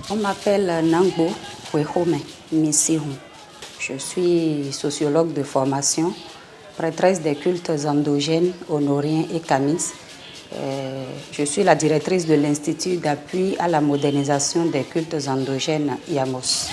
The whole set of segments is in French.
On m'appelle Nangbo Kwehome Missirou. Je suis sociologue de formation, prêtresse des cultes endogènes, honoriens et kamis. Je suis la directrice de l'Institut d'appui à la modernisation des cultes endogènes IAMOS.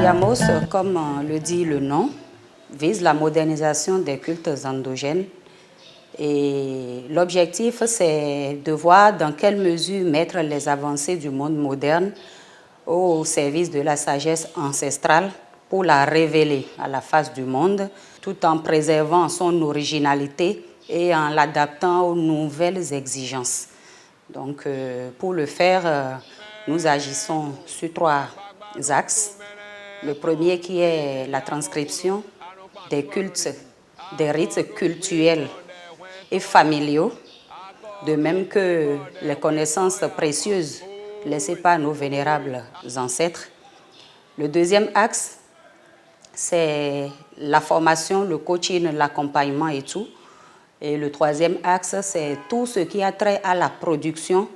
IAMOS, comme le dit le nom, vise la modernisation des cultes endogènes. Et l'objectif, c'est de voir dans quelle mesure mettre les avancées du monde moderne au service de la sagesse ancestrale pour la révéler à la face du monde, tout en préservant son originalité et en l'adaptant aux nouvelles exigences. Donc, pour le faire, nous agissons sur 3 axes. Le premier qui est la transcription des cultes, des rites cultuels et familiaux, de même que les connaissances précieuses laissées par nos vénérables ancêtres. Le deuxième axe, c'est la formation, le coaching, l'accompagnement et tout. Et le troisième axe, c'est tout ce qui a trait à la production,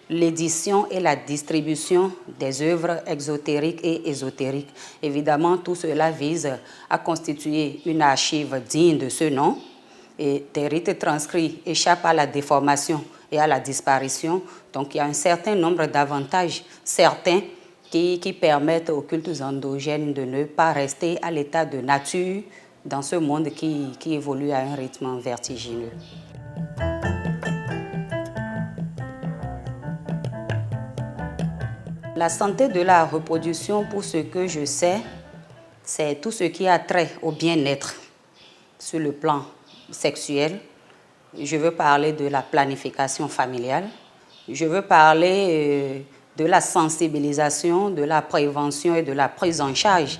l'édition et la distribution des œuvres exotériques et ésotériques. Évidemment, tout cela vise à constituer une archive digne de ce nom. Et des rites transcrits échappent à la déformation et à la disparition. Donc, il y a un certain nombre d'avantages certains qui permettent aux cultes endogènes de ne pas rester à l'état de nature dans ce monde qui évolue à un rythme vertigineux. La santé de la reproduction, pour ce que je sais, c'est tout ce qui a trait au bien-être sur le plan sexuel. Je veux parler de la planification familiale. Je veux parler de la sensibilisation, de la prévention et de la prise en charge.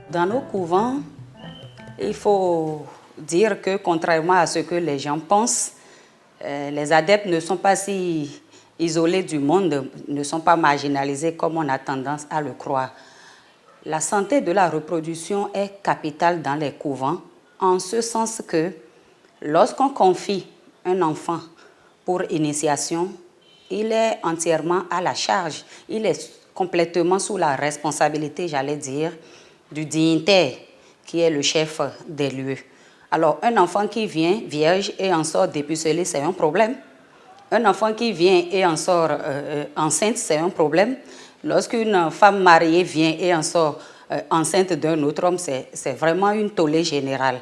Dans nos couvents, il faut dire que contrairement à ce que les gens pensent, les adeptes ne sont pas si isolés du monde, ne sont pas marginalisés comme on a tendance à le croire. La santé de la reproduction est capitale dans les couvents, en ce sens que lorsqu'on confie un enfant pour initiation, il est entièrement à la charge, il est complètement sous la responsabilité, j'allais dire, du dignitaire qui est le chef des lieux. Alors, un enfant qui vient vierge et en sort dépucelé, c'est un problème. Un enfant qui vient et en sort enceinte, c'est un problème. Lorsqu'une femme mariée vient et en sort enceinte d'un autre homme, c'est vraiment une tollée générale.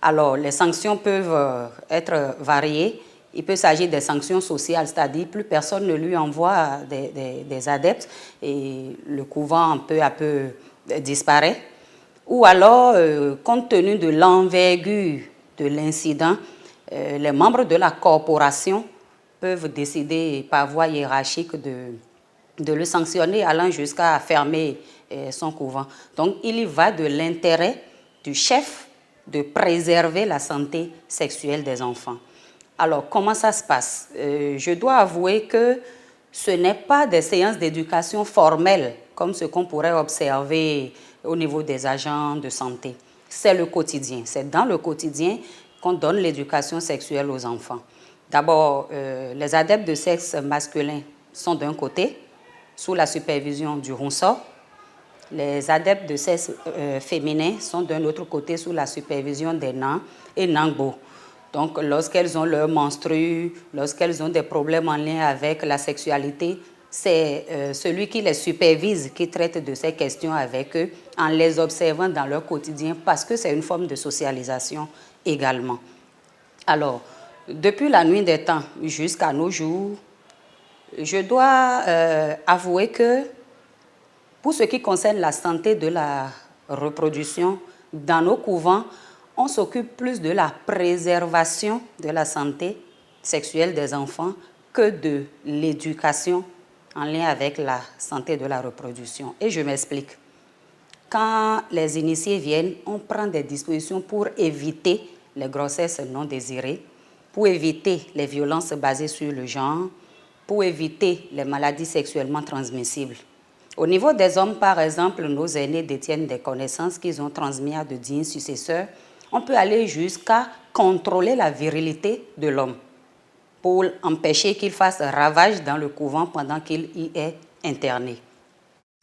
Alors, les sanctions peuvent être variées. Il peut s'agir des sanctions sociales, c'est-à-dire plus personne ne lui envoie des adeptes et le couvent peu à peu disparaît. Ou alors, compte tenu de l'envergure de l'incident, les membres de la corporation peuvent décider par voie hiérarchique de le sanctionner, allant jusqu'à fermer son couvent. Donc, il y va de l'intérêt du chef de préserver la santé sexuelle des enfants. Alors, comment ça se passe? Je dois avouer que ce n'est pas des séances d'éducation formelles, comme ce qu'on pourrait observer au niveau des agents de santé. C'est le quotidien. C'est dans le quotidien qu'on donne l'éducation sexuelle aux enfants. D'abord, les adeptes de sexe masculin sont d'un côté, sous la supervision du Rounsor. Les adeptes de sexe féminin sont d'un autre côté, sous la supervision des Nan et Nangbo. Donc, lorsqu'elles ont leur menstru, lorsqu'elles ont des problèmes en lien avec la sexualité, c'est celui qui les supervise qui traite de ces questions avec eux en les observant dans leur quotidien parce que c'est une forme de socialisation également. Alors, depuis la nuit des temps jusqu'à nos jours, je dois avouer que pour ce qui concerne la santé de la reproduction, dans nos couvents, on s'occupe plus de la préservation de la santé sexuelle des enfants que de l'éducation en lien avec la santé de la reproduction. Et je m'explique. quand les initiés viennent, on prend des dispositions pour éviter les grossesses non désirées, pour éviter les violences basées sur le genre, pour éviter les maladies sexuellement transmissibles. Au niveau des hommes, par exemple, nos aînés détiennent des connaissances qu'ils ont transmises à de dignes successeurs. On peut aller jusqu'à contrôler la virilité de l'homme pour empêcher qu'il fasse ravage dans le couvent pendant qu'il y est interné.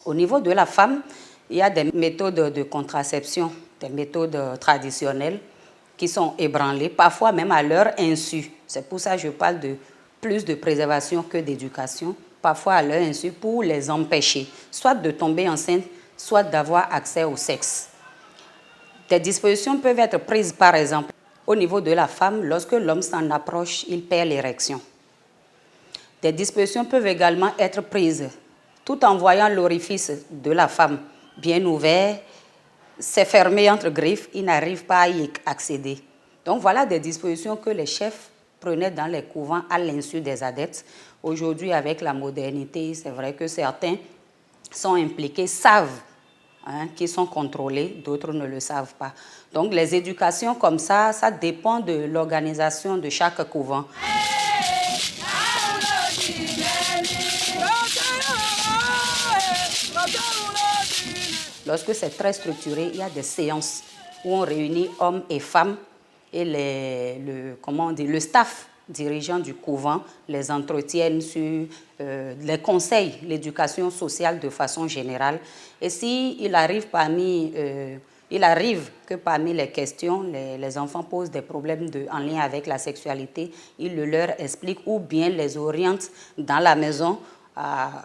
Au niveau de la femme, il y a des méthodes de contraception, des méthodes traditionnelles qui sont ébranlées, parfois même à leur insu. C'est pour ça que je parle de plus de préservation que d'éducation, parfois à leur insu pour les empêcher, soit de tomber enceinte, soit d'avoir accès au sexe. Des dispositions peuvent être prises, par exemple, au niveau de la femme, lorsque l'homme s'en approche, il perd l'érection. Des dispositions peuvent également être prises tout en voyant l'orifice de la femme bien ouvert, c'est fermé entre griffes, il n'arrive pas à y accéder. Donc voilà des dispositions que les chefs prenaient dans les couvents à l'insu des adeptes. Aujourd'hui, avec la modernité, c'est vrai que certains sont impliqués, savent qu'ils sont contrôlés, d'autres ne le savent pas. Donc les éducations comme ça dépend de l'organisation de chaque couvent. Lorsque c'est très structuré, il y a des séances où on réunit hommes et femmes et le staff dirigeant du couvent les entretiennent sur les conseils, l'éducation sociale de façon générale. Et s'il arrive que parmi les questions, les enfants posent des problèmes en lien avec la sexualité, ils le leur expliquent ou bien les orientent dans la maison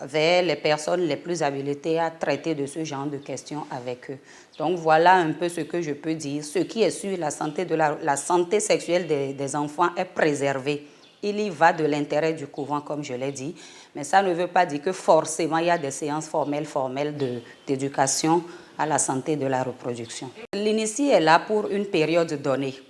vers les personnes les plus habilitées à traiter de ce genre de questions avec eux. Donc voilà un peu ce que je peux dire. Ce qui est sûr, la santé sexuelle des enfants est préservée. Il y va de l'intérêt du couvent, comme je l'ai dit, mais ça ne veut pas dire que forcément il y a des séances formelles d'éducation à la santé de la reproduction. L'initié est là pour une période donnée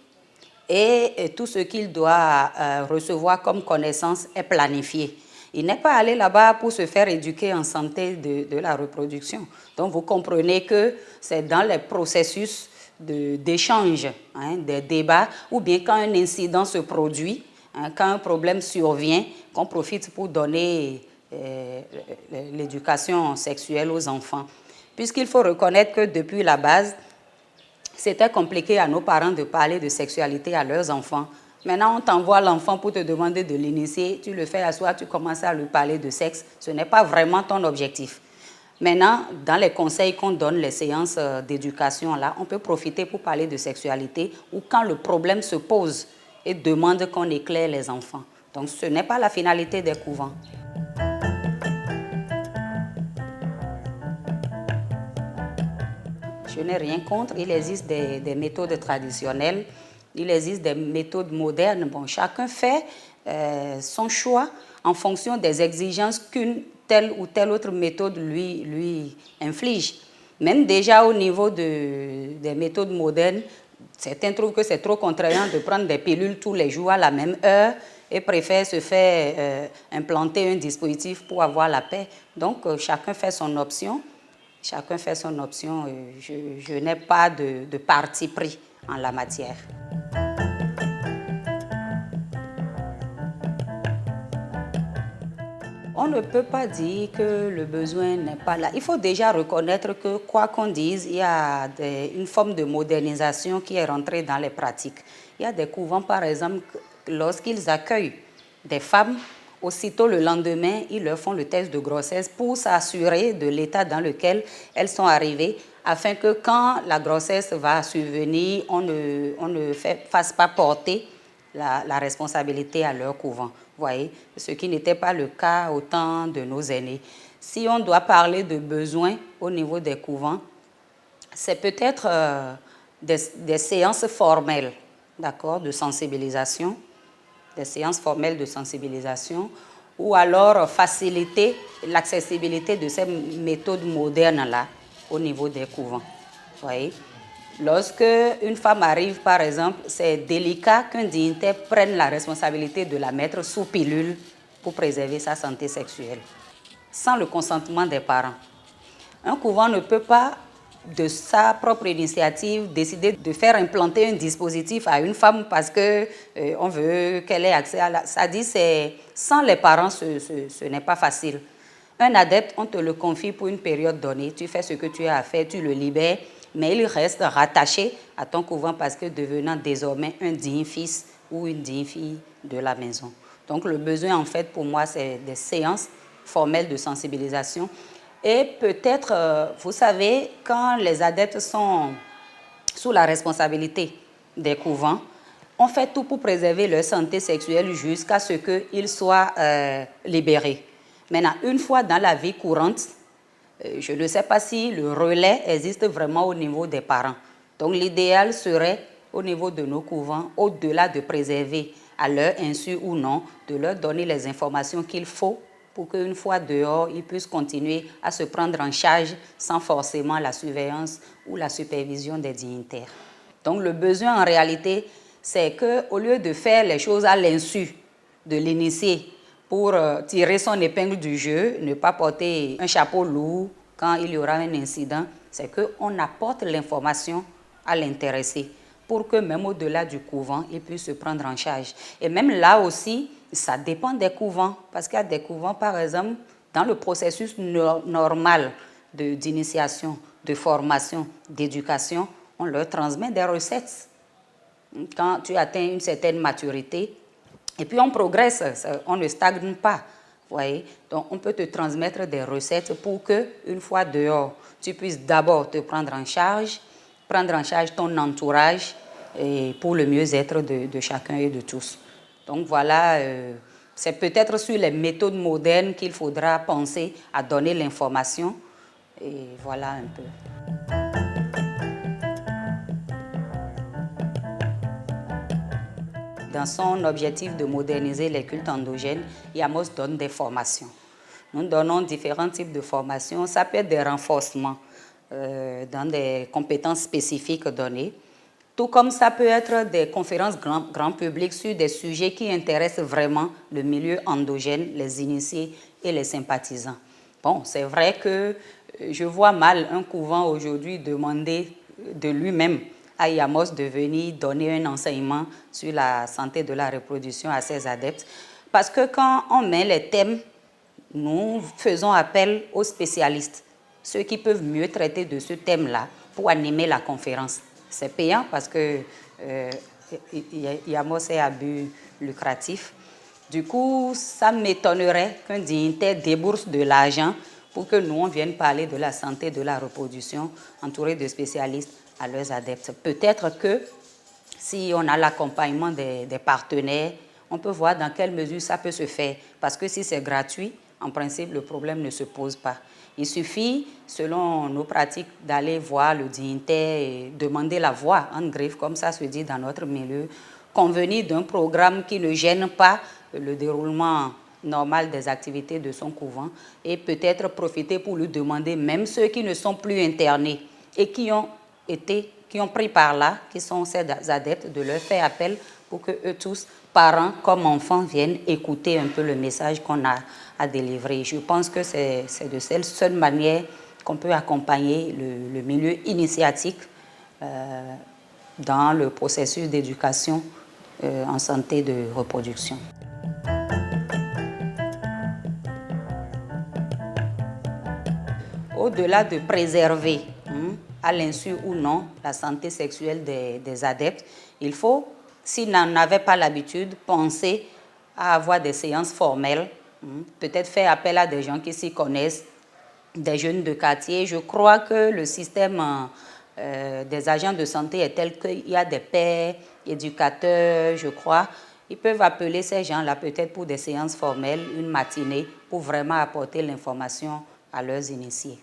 et tout ce qu'il doit recevoir comme connaissance est planifié. Il n'est pas allé là-bas pour se faire éduquer en santé de la reproduction. Donc vous comprenez que c'est dans les processus d'échange, des débats, ou bien quand un incident se produit, quand un problème survient, qu'on profite pour donner l'éducation sexuelle aux enfants. Puisqu'il faut reconnaître que depuis la base, c'était compliqué à nos parents de parler de sexualité à leurs enfants. Maintenant, on t'envoie l'enfant pour te demander de l'initier, tu le fais asseoir, tu commences à lui parler de sexe. Ce n'est pas vraiment ton objectif. Maintenant, dans les conseils qu'on donne, les séances d'éducation, là, on peut profiter pour parler de sexualité ou quand le problème se pose et demande qu'on éclaire les enfants. Donc, ce n'est pas la finalité des couvents. Je n'ai rien contre. Il existe des méthodes traditionnelles. Il existe des méthodes modernes. Bon, chacun fait son choix en fonction des exigences qu'une telle ou telle autre méthode lui inflige. Même déjà au niveau des méthodes modernes, certains trouvent que c'est trop contraignant de prendre des pilules tous les jours à la même heure et préfèrent se faire implanter un dispositif pour avoir la paix. Donc, chacun fait son option. Chacun fait son option. Je n'ai pas de parti pris en la matière. On ne peut pas dire que le besoin n'est pas là. Il faut déjà reconnaître que, quoi qu'on dise, il y a une forme de modernisation qui est rentrée dans les pratiques. Il y a des couvents, par exemple, lorsqu'ils accueillent des femmes, aussitôt le lendemain, ils leur font le test de grossesse pour s'assurer de l'état dans lequel elles sont arrivées, afin que quand la grossesse va survenir, on ne fasse pas porter la responsabilité à leur couvent. Voyez, ce qui n'était pas le cas au temps de nos aînés. Si on doit parler de besoins au niveau des couvents, c'est peut-être des séances formelles, d'accord, de sensibilisation, des séances formelles de sensibilisation, ou alors faciliter l'accessibilité de ces méthodes modernes-là au niveau des couvents. Voyez. Lorsque une femme arrive, par exemple, c'est délicat qu'un dignitaire prenne la responsabilité de la mettre sous pilule pour préserver sa santé sexuelle, sans le consentement des parents. Un couvent ne peut pas de sa propre initiative, décider de faire implanter un dispositif à une femme parce qu'on veut qu'elle ait accès à la... Ça dit, sans les parents, ce n'est pas facile. Un adepte, on te le confie pour une période donnée. Tu fais ce que tu as à faire, tu le libères, mais il reste rattaché à ton couvent parce que devenant désormais un digne fils ou une digne fille de la maison. Donc le besoin, en fait, pour moi, c'est des séances formelles de sensibilisation. Et peut-être, vous savez, quand les adeptes sont sous la responsabilité des couvents, on fait tout pour préserver leur santé sexuelle jusqu'à ce qu'ils soient libérés. Maintenant, une fois dans la vie courante, je ne sais pas si le relais existe vraiment au niveau des parents. Donc l'idéal serait, au niveau de nos couvents, au-delà de préserver à leur insu ou non, de leur donner les informations qu'il faut pour qu'une fois dehors, ils puissent continuer à se prendre en charge sans forcément la surveillance ou la supervision des dignitaires. Donc le besoin en réalité, c'est qu'au lieu de faire les choses à l'insu de l'initié pour tirer son épingle du jeu, ne pas porter un chapeau lourd quand il y aura un incident, c'est qu'on apporte l'information à l'intéressé pour que même au-delà du couvent, il puisse se prendre en charge. Et même là aussi, ça dépend des couvents, parce qu'il y a des couvents, par exemple, dans le processus normal d'initiation, de formation, d'éducation, on leur transmet des recettes. Quand tu atteins une certaine maturité, et puis on progresse, on ne stagne pas. Voyez? Donc on peut te transmettre des recettes pour que, une fois dehors, tu puisses d'abord te prendre en charge ton entourage et pour le mieux-être de chacun et de tous. Donc voilà, c'est peut-être sur les méthodes modernes qu'il faudra penser à donner l'information. Et voilà un peu. Dans son objectif de moderniser les cultes endogènes, IAMOS donne des formations. Nous donnons différents types de formations. Ça peut être des renforcements dans des compétences spécifiques données, tout comme ça peut être des conférences grand public sur des sujets qui intéressent vraiment le milieu endogène, les initiés et les sympathisants. Bon, c'est vrai que je vois mal un couvent aujourd'hui demander de lui-même à IAMOS de venir donner un enseignement sur la santé de la reproduction à ses adeptes. Parce que quand on met les thèmes, nous faisons appel aux spécialistes, ceux qui peuvent mieux traiter de ce thème-là pour animer la conférence. C'est payant parce que IAMOS est à but lucratif. Du coup, ça m'étonnerait qu'un dignitaire débourse de l'argent pour que nous, on vienne parler de la santé de la reproduction, entouré de spécialistes à leurs adeptes. Peut-être que si on a l'accompagnement des partenaires, on peut voir dans quelle mesure ça peut se faire. Parce que si c'est gratuit, en principe, le problème ne se pose pas. Il suffit, selon nos pratiques, d'aller voir le dignitaire et demander la voix en griffe, comme ça se dit dans notre milieu, convenir d'un programme qui ne gêne pas le déroulement normal des activités de son couvent et peut-être profiter pour lui demander, même ceux qui ne sont plus internés et qui ont pris par là, qui sont ces adeptes, de leur faire appel pour que eux tous, parents comme enfants, viennent écouter un peu le message qu'on a à délivrer. Je pense que c'est de cette seule manière qu'on peut accompagner le milieu initiatique dans le processus d'éducation en santé de reproduction. Au-delà de préserver, à l'insu ou non, la santé sexuelle des adeptes, il faut, s'ils n'en avaient pas l'habitude, penser à avoir des séances formelles, peut-être faire appel à des gens qui s'y connaissent, des jeunes de quartier. Je crois que le système des agents de santé est tel qu'il y a des pères, éducateurs, je crois. Ils peuvent appeler ces gens-là peut-être pour des séances formelles, une matinée, pour vraiment apporter l'information à leurs initiés.